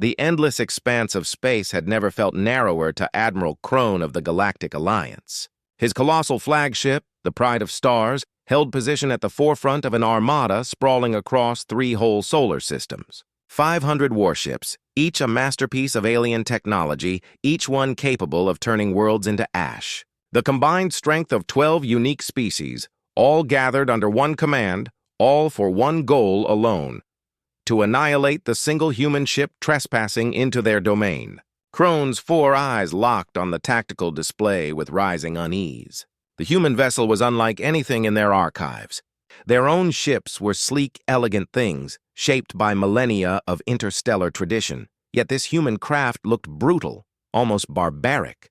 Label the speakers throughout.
Speaker 1: The endless expanse of space had never felt narrower to Admiral Crone of the Galactic Alliance. His colossal flagship, the Pride of Stars, held position at the forefront of an armada sprawling across 3 whole solar systems. 500 warships, each a masterpiece of alien technology, each one capable of turning worlds into ash. The combined strength of 12 unique species, all gathered under one command, all for one goal alone: to annihilate the single human ship trespassing into their domain. Crone's 4 eyes locked on the tactical display with rising unease. The human vessel was unlike anything in their archives. Their own ships were sleek, elegant things, shaped by millennia of interstellar tradition. Yet this human craft looked brutal, almost barbaric.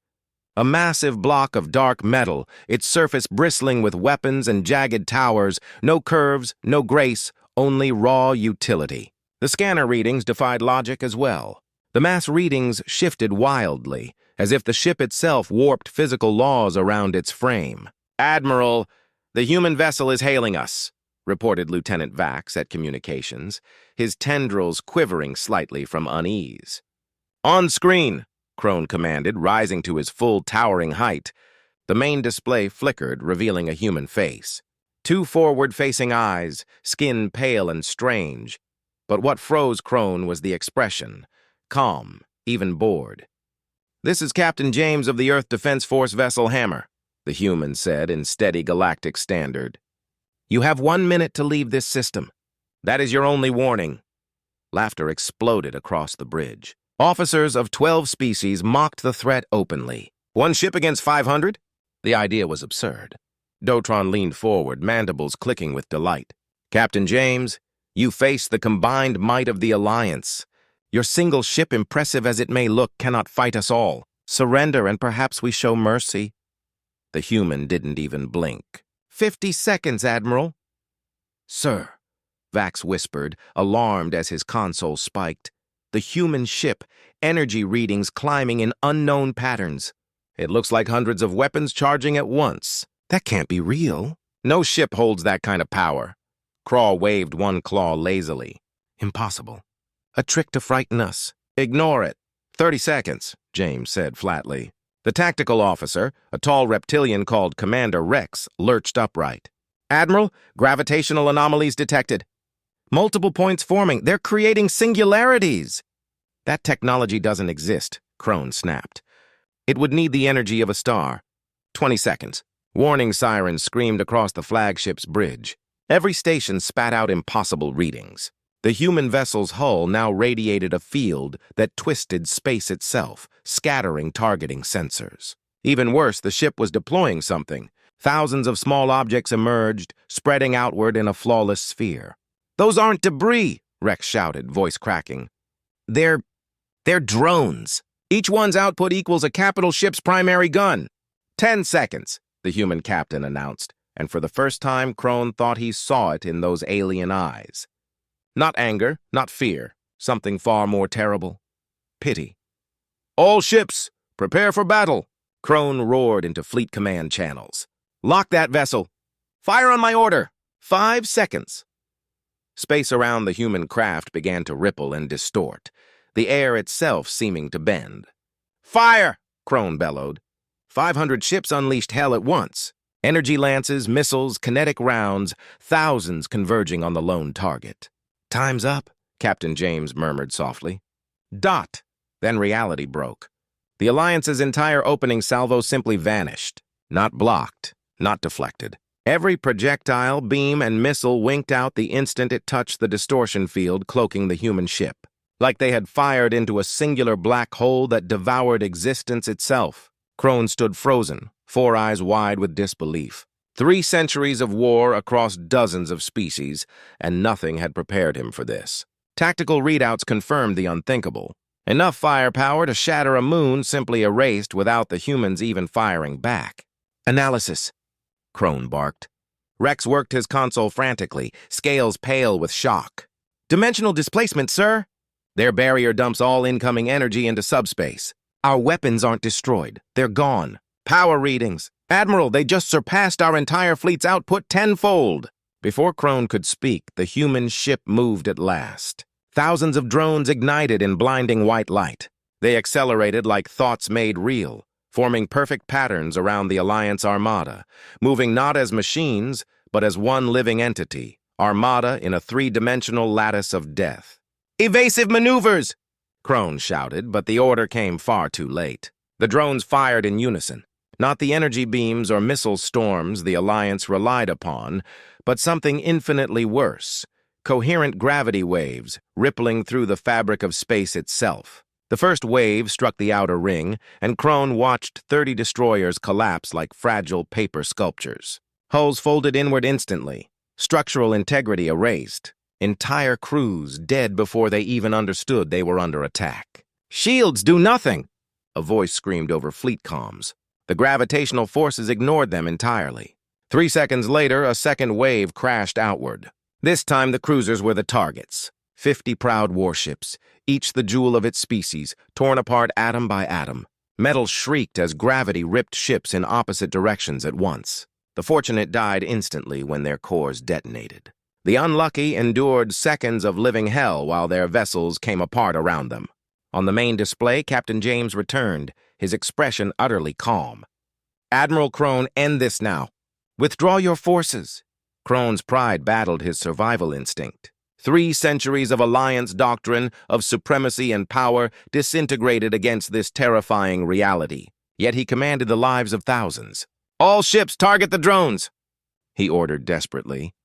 Speaker 1: A massive block of dark metal, its surface bristling with weapons and jagged towers, no curves, no grace, only raw utility. The scanner readings defied logic as well. The mass readings shifted wildly, as if the ship itself warped physical laws around its frame. "Admiral, the human vessel is hailing us," reported Lieutenant Vax at communications, his tendrils quivering slightly from unease. "On screen," Crone commanded, rising to his full towering height. The main display flickered, revealing a human face. 2 forward-facing eyes, skin pale and strange. But what froze Crone was the expression, calm, even bored. "This is Captain James of the Earth Defense Force vessel Hammer," the human said in steady galactic standard. "You have 1 minute to leave this system. That is your only warning." Laughter exploded across the bridge. Officers of 12 species mocked the threat openly. 1 ship against 500? The idea was absurd. Dotron leaned forward, mandibles clicking with delight. "Captain James, you face the combined might of the Alliance. Your single ship, impressive as it may look, cannot fight us all. Surrender and perhaps we show mercy." The human didn't even blink. 50 seconds, Admiral." "Sir," Vax whispered, alarmed as his console spiked. The human ship, energy readings climbing in unknown patterns. "It looks like hundreds of weapons charging at once. That can't be real. No ship holds that kind of power." Craw waved one claw lazily. "Impossible. A trick to frighten us. Ignore it." 30 seconds, James said flatly. The tactical officer, a tall reptilian called Commander Rex, lurched upright. "Admiral, gravitational anomalies detected. Multiple points forming. They're creating singularities." "That technology doesn't exist," Crone snapped. "It would need the energy of a star." 20 seconds. Warning sirens screamed across the flagship's bridge. Every station spat out impossible readings. The human vessel's hull now radiated a field that twisted space itself, scattering targeting sensors. Even worse, the ship was deploying something. Thousands of small objects emerged, spreading outward in a flawless sphere. "Those aren't debris," Rex shouted, voice cracking. They're drones. Each one's output equals a capital ship's primary gun." 10 seconds, the human captain announced, and for the first time Crone thought he saw it in those alien eyes. Not anger, not fear, something far more terrible. Pity. "All ships, prepare for battle," Crone roared into fleet command channels. "Lock that vessel. Fire on my order. 5 seconds. Space around the human craft began to ripple and distort, the air itself seeming to bend. "Fire!" Crone bellowed. 500 ships unleashed hell at once. Energy lances, missiles, kinetic rounds, thousands converging on the lone target. "Time's up," Captain James murmured softly. Dot. Then reality broke. The Alliance's entire opening salvo simply vanished. Not blocked, not deflected. Every projectile, beam, and missile winked out the instant it touched the distortion field cloaking the human ship, like they had fired into a singular black hole that devoured existence itself. Crone stood frozen, 4 eyes wide with disbelief. 3 centuries of war across dozens of species, and nothing had prepared him for this. Tactical readouts confirmed the unthinkable. Enough firepower to shatter a moon simply erased without the humans even firing back. "Analysis," Crone barked. Rex worked his console frantically, scales pale with shock. "Dimensional displacement, sir." "Their barrier dumps all incoming energy into subspace. Our weapons aren't destroyed. They're gone. Power readings. Admiral, they just surpassed our entire fleet's output tenfold." Before Crone could speak, the human ship moved at last. Thousands of drones ignited in blinding white light. They accelerated like thoughts made real, forming perfect patterns around the Alliance Armada, moving not as machines, but as one living entity, Armada in a three-dimensional lattice of death. "Evasive maneuvers!" Crone shouted, but the order came far too late. The drones fired in unison. Not the energy beams or missile storms the Alliance relied upon, but something infinitely worse: coherent gravity waves rippling through the fabric of space itself. The first wave struck the outer ring, and Crone watched 30 destroyers collapse like fragile paper sculptures. Hulls folded inward instantly, structural integrity erased, entire crews dead before they even understood they were under attack. "Shields do nothing!" a voice screamed over fleet comms. The gravitational forces ignored them entirely. 3 seconds later, a second wave crashed outward. This time the cruisers were the targets. 50 proud warships, each the jewel of its species, torn apart atom by atom. Metal shrieked as gravity ripped ships in opposite directions at once. The fortunate died instantly when their cores detonated. The unlucky endured seconds of living hell while their vessels came apart around them. On the main display, Captain James returned, his expression utterly calm. "Admiral Crone, end this now. Withdraw your forces." Crone's pride battled his survival instinct. 3 centuries of Alliance doctrine, of supremacy and power, disintegrated against this terrifying reality. Yet he commanded the lives of thousands. "All ships target the drones," he ordered desperately.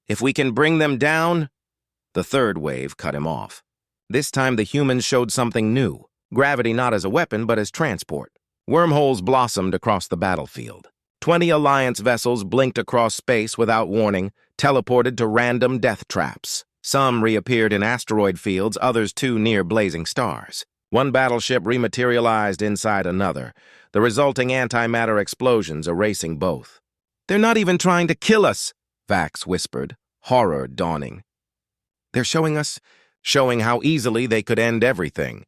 Speaker 1: "If we can bring them down—" The third wave cut him off. This time the humans showed something new. Gravity not as a weapon, but as transport. Wormholes blossomed across the battlefield. 20 Alliance vessels blinked across space without warning, teleported to random death traps. Some reappeared in asteroid fields, others too near blazing stars. One battleship rematerialized inside another, the resulting antimatter explosions erasing both. "They're not even trying to kill us," Vax whispered, horror dawning. "They're showing how easily they could end everything."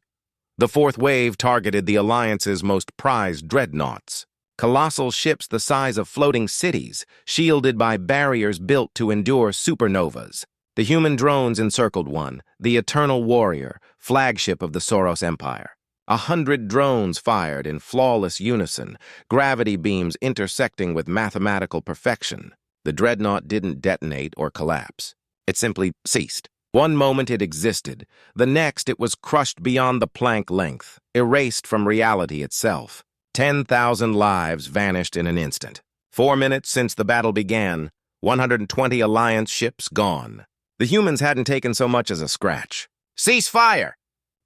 Speaker 1: The fourth wave targeted the Alliance's most prized dreadnoughts. Colossal ships the size of floating cities, shielded by barriers built to endure supernovas. The human drones encircled one, the Eternal Warrior, flagship of the Soros Empire. 100 drones fired in flawless unison, gravity beams intersecting with mathematical perfection. The dreadnought didn't detonate or collapse. It simply ceased. One moment it existed, the next it was crushed beyond the plank length, erased from reality itself. 10,000 lives vanished in an instant. 4 minutes since the battle began, 120 Alliance ships gone. The humans hadn't taken so much as a scratch. "Cease fire!"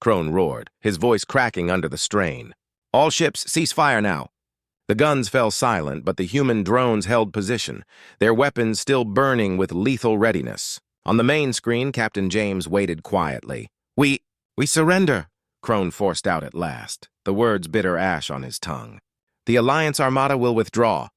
Speaker 1: Crone roared, his voice cracking under the strain. "All ships, cease fire now." The guns fell silent, but the human drones held position, their weapons still burning with lethal readiness. On the main screen, Captain James waited quietly. We surrender," Crone forced out at last, the words bitter ash on his tongue. "The Alliance Armada will withdraw."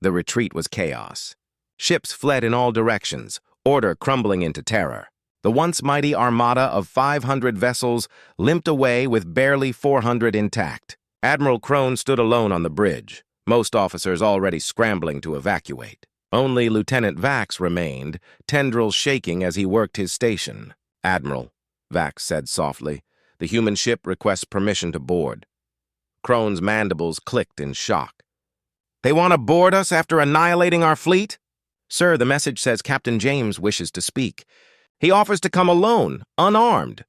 Speaker 1: The retreat was chaos. Ships fled in all directions, order crumbling into terror. The once mighty armada of 500 vessels limped away with barely 400 intact. Admiral Crone stood alone on the bridge, most officers already scrambling to evacuate. Only Lieutenant Vax remained, tendrils shaking as he worked his station. "Admiral," Vax said softly, "the human ship requests permission to board." Crone's mandibles clicked in shock. "They want to board us after annihilating our fleet?" "Sir, the message says Captain James wishes to speak. He offers to come alone, unarmed."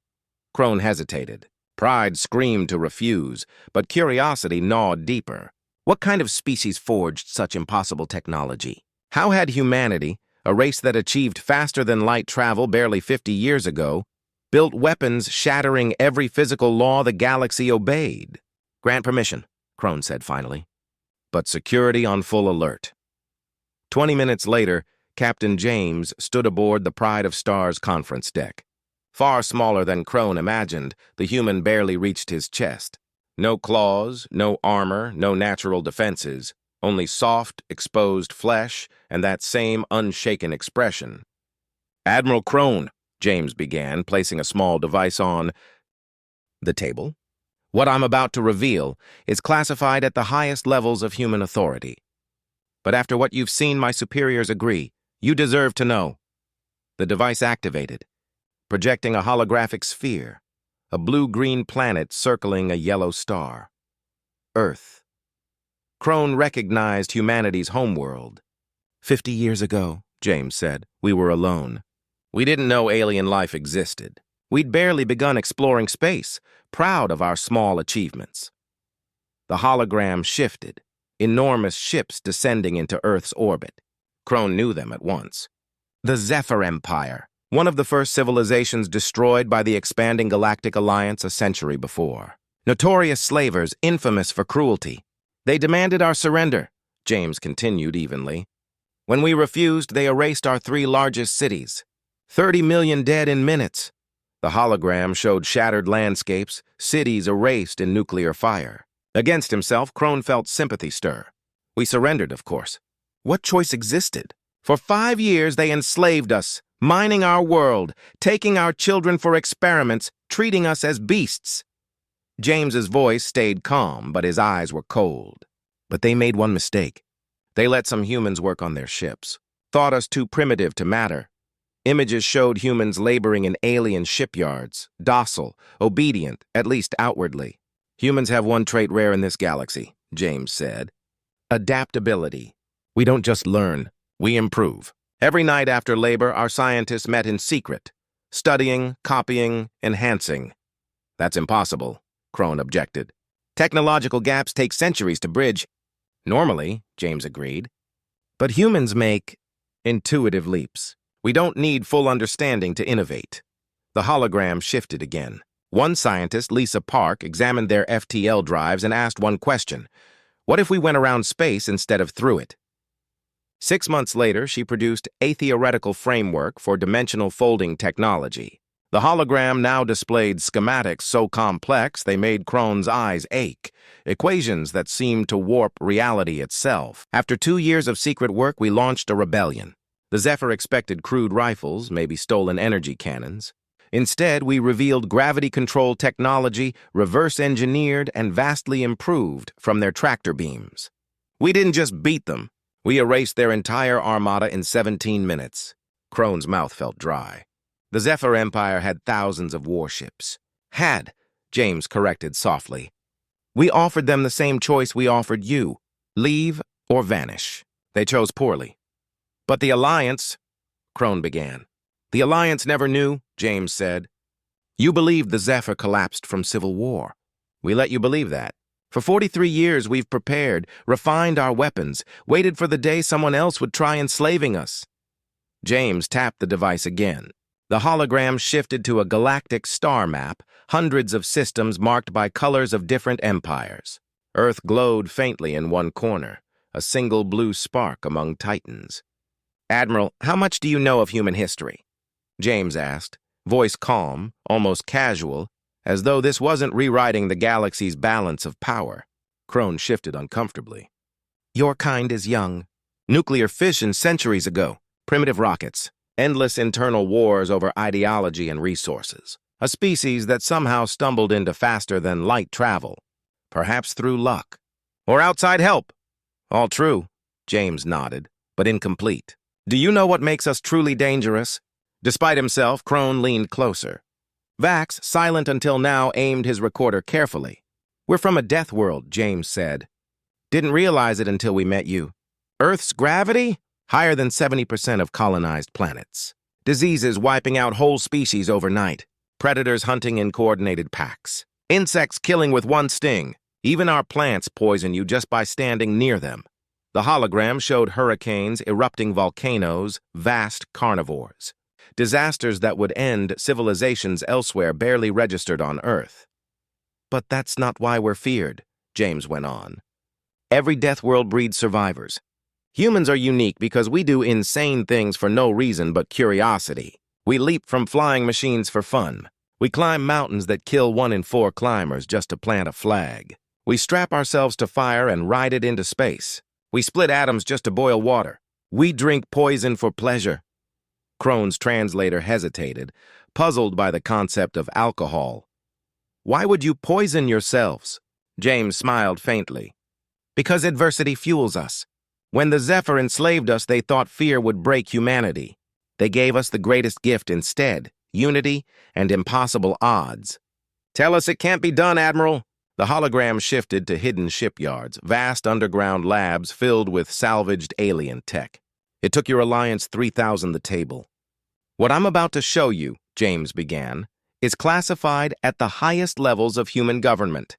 Speaker 1: Crone hesitated. Pride screamed to refuse, but curiosity gnawed deeper. What kind of species forged such impossible technology? How had humanity, a race that achieved faster-than-light travel barely 50 years ago, built weapons shattering every physical law the galaxy obeyed? "Grant permission," Crone said finally. But security on full alert. 20 minutes later, Captain James stood aboard the Pride of Stars conference deck. Far smaller than Crone imagined, the human barely reached his chest. No claws, no armor, no natural defenses, only soft, exposed flesh and that same unshaken expression. "Admiral Crone," James began, placing a small device on the table. "What I'm about to reveal is classified at the highest levels of human authority. But after what you've seen, my superiors agree. You deserve to know." The device activated. projecting a holographic sphere, a blue-green planet circling a yellow star. Earth. Crone recognized humanity's homeworld. 50 years ago, James said, we were alone. We didn't know alien life existed. We'd barely begun exploring space, proud of our small achievements. The hologram shifted, enormous ships descending into Earth's orbit. Crone knew them at once. The Zephyr Empire, one of the first civilizations destroyed by the expanding Galactic Alliance a century before. Notorious slavers, infamous for cruelty. They demanded our surrender, James continued evenly. When we refused, they erased our 3 largest cities. 30 million dead in minutes. The hologram showed shattered landscapes, cities erased in nuclear fire. Against himself, Crone felt sympathy stir. We surrendered, of course. What choice existed? For 5 years, they enslaved us, mining our world, taking our children for experiments, treating us as beasts. James's voice stayed calm, but his eyes were cold. But they made one mistake. They let some humans work on their ships, thought us too primitive to matter. Images showed humans laboring in alien shipyards, docile, obedient, at least outwardly. Humans have one trait rare in this galaxy, James said. Adaptability. We don't just learn, we improve. Every night after labor, our scientists met in secret, studying, copying, enhancing. That's impossible, Crone objected. Technological gaps take centuries to bridge. Normally, James agreed. But humans make intuitive leaps. We don't need full understanding to innovate. The hologram shifted again. One scientist, Lisa Park, examined their FTL drives and asked one question. What if we went around space instead of through it? 6 months later, she produced a theoretical framework for dimensional folding technology. The hologram now displayed schematics so complex they made Crone's eyes ache, equations that seemed to warp reality itself. After 2 years of secret work, we launched a rebellion. The Zephyr expected crude rifles, maybe stolen energy cannons. Instead, we revealed gravity-controlled technology, reverse-engineered and vastly improved from their tractor beams. We didn't just beat them. We erased their entire armada in 17 minutes. Crone's mouth felt dry. The Zephyr Empire had thousands of warships. Had, James corrected softly. We offered them the same choice we offered you, leave or vanish. They chose poorly. But the Alliance, Crone began. The Alliance never knew, James said. You believed the Zephyr collapsed from civil war. We let you believe that. For 43 years, we've prepared, refined our weapons, waited for the day someone else would try enslaving us. James tapped the device again. The hologram shifted to a galactic star map, hundreds of systems marked by colors of different empires. Earth glowed faintly in one corner, a single blue spark among titans. Admiral, how much do you know of human history? James asked, voice calm, almost casual, as though this wasn't rewriting the galaxy's balance of power. Crone shifted uncomfortably. Your kind is young. Nuclear fission centuries ago. Primitive rockets. Endless internal wars over ideology and resources. A species that somehow stumbled into faster-than-light travel. Perhaps through luck. Or outside help. All true, James nodded, but incomplete. Do you know what makes us truly dangerous? Despite himself, Crone leaned closer. Vax, silent until now, aimed his recorder carefully. We're from a death world, James said. Didn't realize it until we met you. Earth's gravity? Higher than 70% of colonized planets. Diseases wiping out whole species overnight. Predators hunting in coordinated packs. Insects killing with one sting. Even our plants poison you just by standing near them. The hologram showed hurricanes, erupting volcanoes, vast carnivores. Disasters that would end civilizations elsewhere barely registered on Earth. But that's not why we're feared, James went on. Every death world breeds survivors. Humans are unique because we do insane things for no reason but curiosity. We leap from flying machines for fun. We climb mountains that kill 1 in 4 climbers just to plant a flag. We strap ourselves to fire and ride it into space. We split atoms just to boil water. We drink poison for pleasure. Crone's translator hesitated, puzzled by the concept of alcohol. Why would you poison yourselves? James smiled faintly. Because adversity fuels us. When the Zephyr enslaved us, they thought fear would break humanity. They gave us the greatest gift instead, unity, and impossible odds. "Tell us it can't be done, Admiral." The hologram shifted to hidden shipyards, vast underground labs filled with salvaged alien tech. "It took your alliance 3,000 the table. What I'm about to show you," James began, "is classified at the highest levels of human government.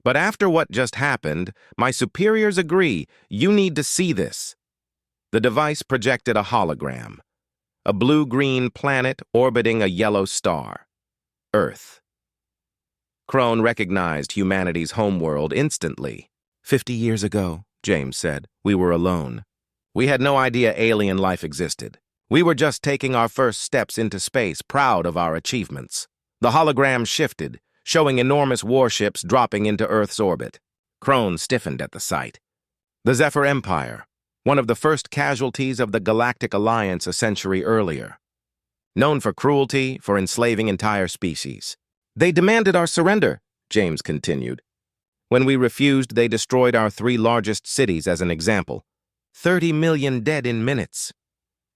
Speaker 1: But after what just happened, my superiors agree you need to see this." The device projected a hologram, a blue-green planet orbiting a yellow star, Earth. Crone recognized humanity's homeworld instantly. 50 years ago, James said, we were alone. We had no idea alien life existed. We were just taking our first steps into space, proud of our achievements. The hologram shifted, showing enormous warships dropping into Earth's orbit. Crone stiffened at the sight. The Zephyr Empire, one of the first casualties of the Galactic Alliance a century earlier. Known for cruelty, for enslaving entire species. "They demanded our surrender," James continued. "When we refused, they destroyed our 3 largest cities as an example. 30 million dead in minutes."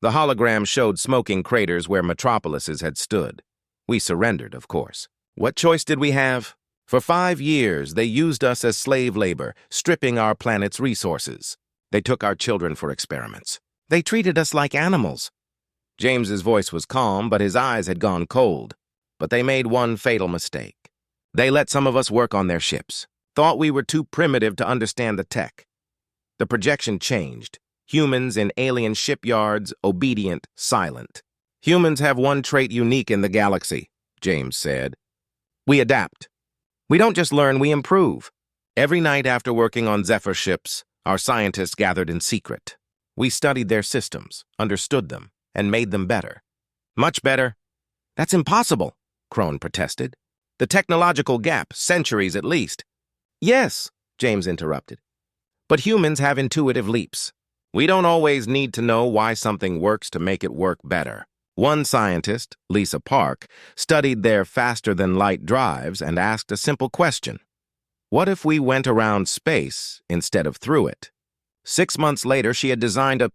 Speaker 1: The hologram showed smoking craters where metropolises had stood. We surrendered, of course. What choice did we have? For 5 years, they used us as slave labor, stripping our planet's resources. They took our children for experiments. They treated us like animals. James's voice was calm, but his eyes had gone cold. But they made one fatal mistake. They let some of us work on their ships, thought we were too primitive to understand the tech. The projection changed. Humans in alien shipyards, obedient, silent. "Humans have one trait unique in the galaxy," James said. "We adapt. We don't just learn, we improve." Every night after working on Zephyr ships, our scientists gathered in secret. We studied their systems, understood them, and made them better. Much better. "That's impossible," Crone protested. "The technological gap, centuries at least." "Yes," James interrupted. "But humans have intuitive leaps. We don't always need to know why something works to make it work better." One scientist, Lisa Park, studied their faster-than-light drives and asked a simple question. What if we went around space instead of through it? 6 months later, she had designed a